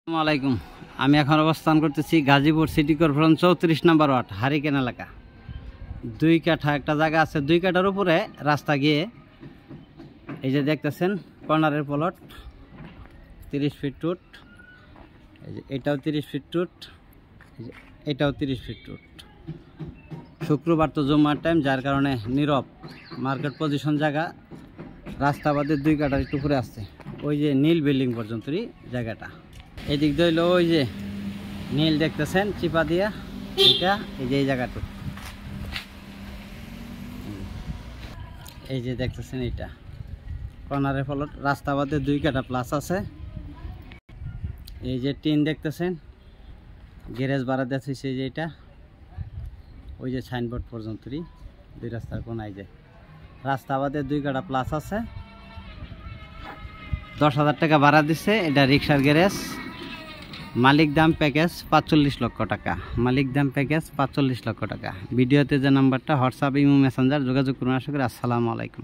আসসালামু আলাইকুম। আমি এখন অবস্থান করতেছি গাজীপুর সিটি কর্পোরেশন 34 নম্বর ওয়ার্ড হারিকেন এলাকা। 2 কাঠা একটা জায়গা আছে, 2 কাঠার উপরে রাস্তা গিয়ে এই যে দেখতেছেন কর্নারের প্লট 30 ফিট টুট, এই যে এটাও 30 ফিট টুট, এটাও 30 ফিট টুট। শুক্রবার তো জুম্মার টাইম, যার কারণে নীরব মার্কেট পজিশন জায়গা। রাস্তা বাদে 2 কাঠার একটু উপরে আসছে, ওই যে নীল বিল্ডিং পর্যন্তই জায়গাটা। এদিক দিয়ে হইলো ওই যে নীল দেখতেছেন চিপা দিয়া, এটা এই যে এই জায়গাটা, এই যে দেখতেছেন এটা কর্নারের ফলট। রাস্তা বাদে 2 কাঠা প্লাস আছে। এই যে টিন দেখতেছেন, গ্যারেজ ভাড়া দিয়েছে সেই যে এটা, ওই যে সাইনবোর্ড পর্যন্তই 2 রাস্তার কোনায় যে রাস্তা বাদে 2 কাঠা প্লাস আছে। 10,000 টাকা ভাড়া দিচ্ছে। এটা রিক্সার গ্যারেজ। মালিক দাম প্যাকেজ 45 লক্ষ টাকা। মালিক দাম প্যাকেজ 45 লক্ষ টাকা। ভিডিওতে যে নাম্বারটা হোয়াটসঅ্যাপ ইমো মেসেঞ্জার যোগাযোগ করুন। আশা করি। আসসালামু আলাইকুম।